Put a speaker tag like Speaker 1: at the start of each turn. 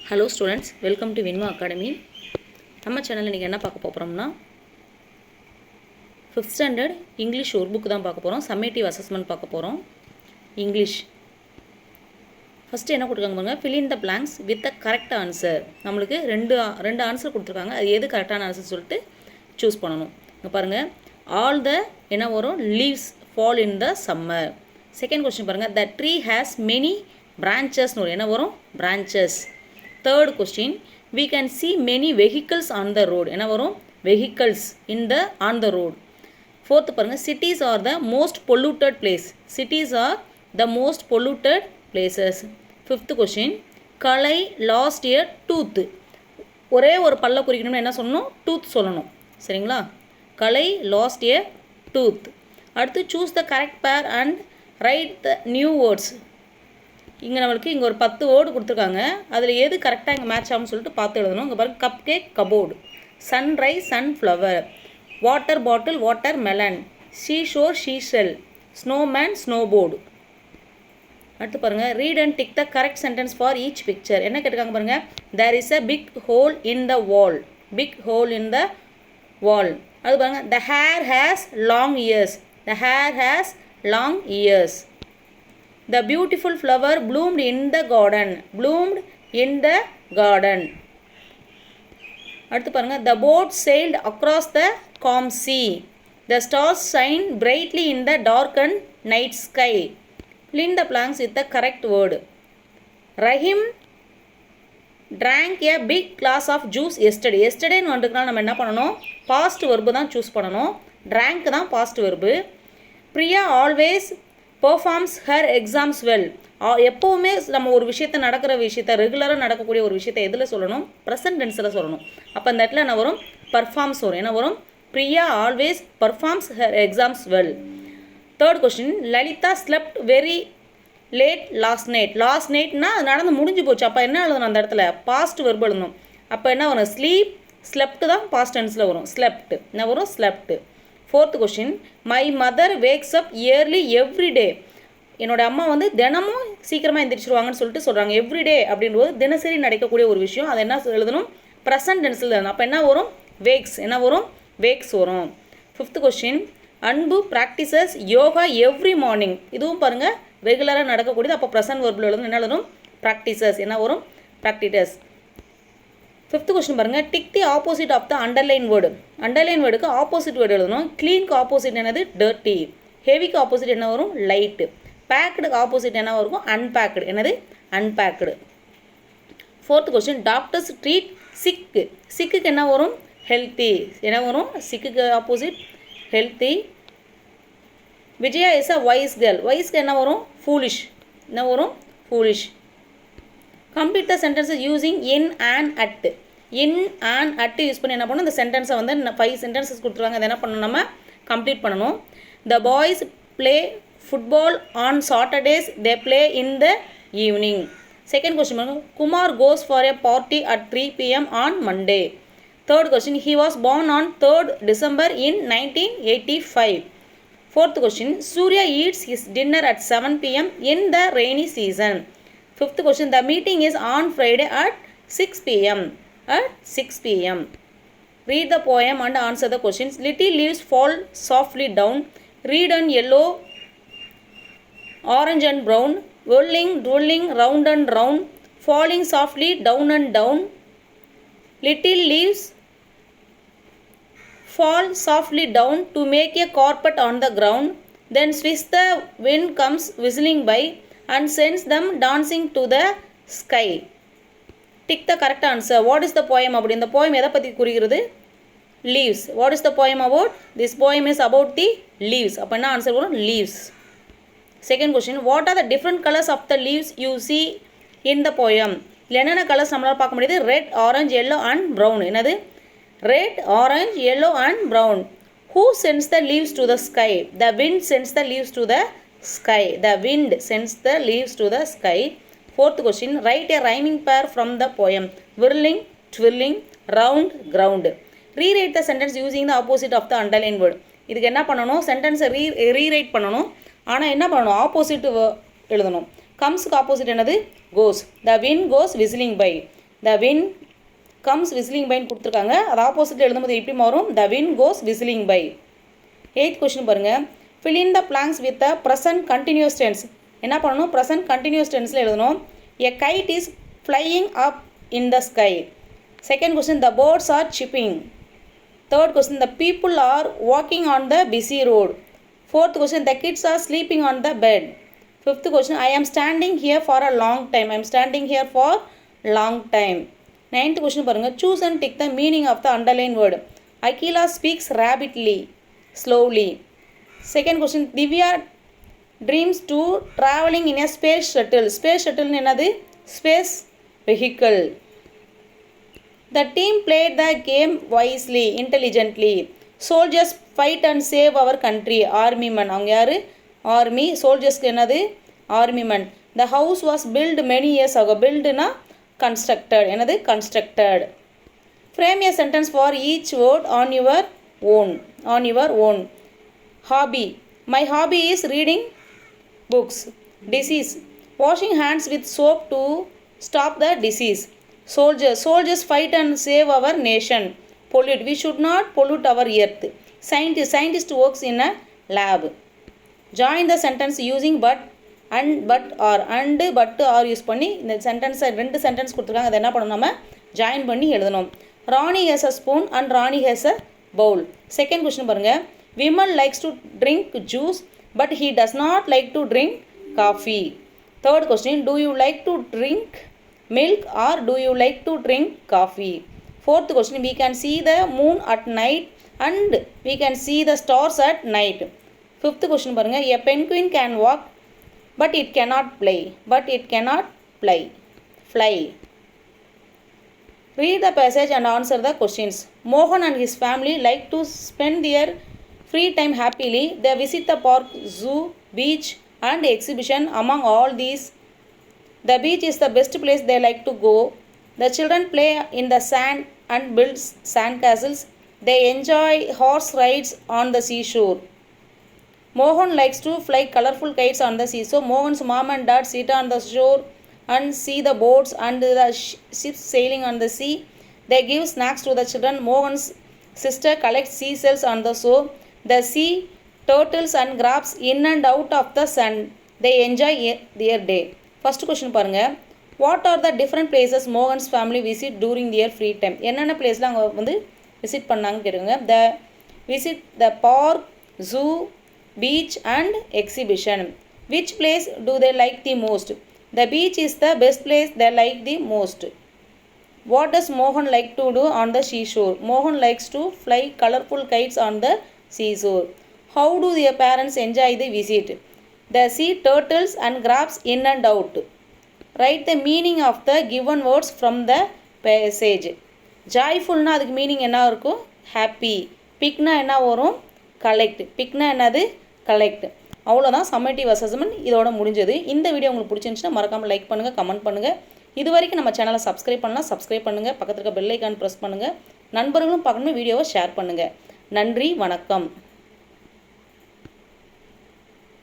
Speaker 1: Hello students, welcome to Vinma academy. நம்ம சேனலில் இன்றைக்கி என்ன பார்க்க போகிறோம்னா 5th ஸ்டாண்டர்ட் இங்கிலீஷ் ஒரு புக்கு தான் பார்க்க போகிறோம். சம்மேட்டிவ் அசஸ்மெண்ட் பார்க்க போகிறோம். இங்கிலீஷ் ஃபஸ்ட்டு என்ன கொடுத்துருக்காங்க பாருங்க, fill in the blanks with a correct answer. நம்மளுக்கு ரெண்டு ஆன்சர் கொடுத்துருக்காங்க. அது எது கரெக்டான ஆன்சர் சொல்லிட்டு சூஸ் பண்ணணும். இங்கே பாருங்கள், ஆல் த என்ன வரும், leaves fall in the summer. Second question பாருங்கள், த ட்ரீ ஹேஸ் மெனி பிரான்ச்சஸ்னு வரும். என்ன வரும், branches. Third question, we can see many vehicles on the road. என்ன வரும், vehicles on the road. Fourth பாருங்க, cities are the most polluted place. Cities are the most polluted places. Fifth question, Kalai lost a tooth. ஒரே ஒரு பல்ல குறிக்கணும்னு என்ன சொல்லணும், tooth சொல்லணும். சரிங்களா, Kalai lost a tooth. அடுத்து choose the correct pair and write the new words. இங்கே நம்மளுக்கு இங்கே ஒரு 10 வேர்டு கொடுத்துருக்காங்க. அதில் எது கரெக்டாக இங்கே மேட்ச் ஆகும்னு சொல்லிட்டு பார்த்து எழுதணும். இங்கே பாருங்கள், cupcake cupboard, sunrise sunflower, water bottle watermelon, seashore seashell, snowman snowboard. அடுத்து பாருங்கள், read and tick the correct sentence for each picture. என்ன கேட்டிருக்காங்க பாருங்கள், there is a big hole in the wall. Big hole in the wall. அது பாருங்கள், the hare has long ears. The hare has long ears. The beautiful flower bloomed in the garden. Bloomed in the garden. அடுத்து பாருங்க, the boat sailed across the calm sea. The stars shine brightly in the darkened night sky. Fill in the blanks with the correct word. Rahim drank a big glass of juice yesterday. Yesterday வந்துக்குனா நம்ம என்ன பண்ணணும், past verb தான் choose பண்ணணும். drank தான் past verb. Priya always performs her exams well. எப்போவுமே நம்ம ஒரு விஷயத்தை நடக்கிற விஷயத்தை ரெகுலராக நடக்கக்கூடிய ஒரு விஷயத்தை எதில் சொல்லணும், ப்ரெசன்ட் டென்ஸில் சொல்லணும். அப்போ அந்த இடத்துல என்ன வரும், பர்ஃபார்ம்ஸ் வரும். என்ன வரும், Priya always performs her exams well. Third question, Lalitha slept very late last night. Last நைட்னா அது நடந்து முடிஞ்சு போச்சு. அப்போ என்ன எழுதணும், அந்த இடத்துல பாஸ்ட் வெர்ப் எழுதணும். அப்போ என்ன வரும், ஸ்லீப். ஸ்லெப்ட் தான் பாஸ்ட் டென்ஸில் வரும். ஸ்லெப்ட் என்ன வரும், slept. Fourth question, my mother wax up yearly every day. என்னோடய அம்மா வந்து தினமும் சீக்கிரமாக எந்திரிச்சிருவாங்கன்னு சொல்லிட்டு சொல்கிறாங்க. எவ்ரிடே அப்படின்றது தினசரி நடக்கக்கூடிய ஒரு விஷயம். அது என்ன எழுதணும், ப்ரெசன்ட் டென்ஸில் எழுதணும். அப்போ என்ன வரும், வேக்ஸ். என்ன வரும், வேக்ஸ் வரும். ஃபிஃப்த் கொஸ்டின், அன்பு ப்ராக்டிசஸ் யோகா எவ்ரி மார்னிங். இதுவும் பாருங்கள் ரெகுலராக நடக்கக்கூடியது. அப்போ ப்ரெசன்ட் வெர்பில் எழுதணும். என்ன எழுதணும், ப்ராக்டிசஸ். என்ன வரும், ப்ராக்டிடஸ். ஃபிஃப்த் கொஸ்டின் பாருங்கள், tick the opposite of the underline word. Underline வேர்டுக்கு ஆப்போசிட் வேர்டு எழுதணும். க்ளீனுக்கு ஆப்போசிட் என்னது, டர்ட்டி. ஹெவிக்கு ஆப்போசிட் என்ன வரும், லைட்டு. பேக்குடுக்கு ஆப்போசிட் என்ன வரும், அன்பேக்டு. என்னது, unpacked. Fourth question, doctors treat sick. சிக்குக்கு என்ன வரும், ஹெல்த்தி. என்ன வரும், சிக்குக்கு opposite healthy. Vijaya is a wise girl. வைஸ்க்கு என்ன வரும், ஃபூலிஷ். என்ன வரும், foolish. Complete the sentences using in and at. In and at use பண்ணி என்ன பண்ணணும், இந்த சென்டென்ஸை வந்து 5 சென்டென்சஸ் கொடுத்துருவாங்க. அதை என்ன பண்ணணும், நம்ம கம்ப்ளீட் பண்ணணும். The boys play football on Saturdays. They play in the evening. Second question பாருங்க, Kumar goes for a party at 3 PM on Monday. Third question, he was born on 3rd December in 1985. Fourth question, Surya eats his dinner at 7 PM in the rainy season. Fifth question, the meeting is on Friday at 6 PM. At 6 PM. Read the poem and answer the questions. Little leaves fall softly down. Red and yellow, orange and brown. Whirling, whirling, round and round. Falling softly down and down. Little leaves fall softly down to make a carpet on the ground. Then swish the wind comes whistling by and sends them dancing to the sky. Tick the correct answer. What is the poem about? இந்த poem எதை பற்றி குறிக்கிறது, leaves. What is the poem about? This poem is about the leaves. அப்போ என்ன answer வரும், leaves. Second question, what are the different colors of the leaves you see in the poem? இல்லை என்னென்ன colours நம்மளால் பார்க்க முடியுது, red, orange, yellow and brown. என்னது, red, orange, yellow and brown. Who sends the leaves to the sky? The wind sends the leaves to the sky. The wind sends the leaves to the sky. Fourth question, write a rhyming pair from the poem. Whirling, twirling, round, ground. Rewrite the sentence using the opposite of the underlined word. இதுக்கு என்ன பண்ணணும், சென்டென்ஸை rewrite பண்ணணும். ஆனால் என்ன பண்ணணும், opposite எழுதணும். கம்ஸுக்கு ஆப்போசிட் என்னது, goes. The wind goes whistling by. The wind comes whistling பைன்னு கொடுத்துருக்காங்க. அது ஆப்போசிட்டில் எழுதும்போது எப்படி மாறும்? The wind goes whistling by. 8th question பாருங்கள். fill in the blanks with the present continuous tense. என்ன பண்ணணும்? present continuous tenseல எழுதணும். a kite is flying up in the sky. Second question, the birds are chirping. Third question, the people are walking on the busy road. Fourth question, the kids are sleeping on the bed. Fifth question, I am standing here for a long time. I am standing here for long time. Ninth question பாருங்க. Choose and tick the meaning of the underlined word. Akila speaks rapidly, slowly. Second question, Divya dreams to traveling in a space shuttle. Space shuttle என்னது? Space vehicle. The team played the game wisely, intelligently. Soldiers fight and save our country. Army men. அவங்க யாரு? Army. Soldiersக்கு என்னது? Army men. The house was built many years ago. Buildனா constructed. என்னது? Constructed. Frame a sentence for each word on your own. On your own. Hobby. My hobby is reading books. Disease. Washing hands with soap to stop the disease. Soldiers fight and save our nation. Pollute. We should not pollute our earth. Scientist works in a lab. Join the sentence using but and but or and but or use பண்ணி இந்த சென்டென்ஸை 2 sentence கொடுத்துருக்காங்க. அதை என்ன பண்ணணும்? நம்ம join பண்ணி எழுதணும். Rani has a spoon and Rani has a bowl. Second question பாருங்கள். Vimal likes to drink juice but he does not like to drink coffee. Third question, do you like to drink milk or do you like to drink coffee? Fourth question, we can see the moon at night and we can see the stars at night. Fifth question பாருங்க. A penguin can walk but it cannot fly. Read the passage and answer the questions. Mohan and his family like to spend their free time happily. They visit the park, zoo, beach and exhibition. Among all these, the beach is the best place they like to go. The children play in the sand and build sand castles. They enjoy horse rides on the seashore. Mohan likes to fly colorful kites on the sea. So Mohan's mom and dad sit on the shore and see the boats and the ships sailing on the sea. They give snacks to the children. Mohan's sister collects seashells on the shore. The sea turtles and crabs in and out of the sun. They enjoy their day. First question பாருங்க. What are the different places Mohan's family visit during their free time? என்னென்ன பிளேஸ்லாம் அவங்க வந்து visit பண்ணாங்கன்னு கேட்டுங்க. The visit the park, zoo, beach and exhibition. Which place do they like the most? The beach is the best place they like the most. What does Mohan like to do on the seashore? Mohan likes to fly colorful kites on the seashore. How do their parents enjoy the visit? They see turtles and crabs in and out. Write the meaning of the given words from the passage. Joyfulனா அதுக்கு meaning என்ன இருக்கும்? Happy. பிக்னா என்ன வரும்? Collect. பிக்னா என்னது? Collect. அவ்வளோதான் summative assessment இதோட முடிஞ்சது. இந்த வீடியோ உங்களுக்கு பிடிச்சிருந்துச்சுன்னா மறக்காமல் லைக் பண்ணுங்கள், கமெண்ட் பண்ணுங்கள். இது வரைக்கும் நம்ம சேனலை சப்ஸ்கிரைப் பண்ணலாம், சப்ஸ்கிரைப் பண்ணுங்கள். பக்கத்தில் இருக்க பெல் ஐக்கான் ப்ரெஸ் பண்ணுங்கள். நண்பர்களும் பார்க்கணும் வீடியோவை ஷேர் பண்ணுங்கள். நன்றி, வணக்கம்.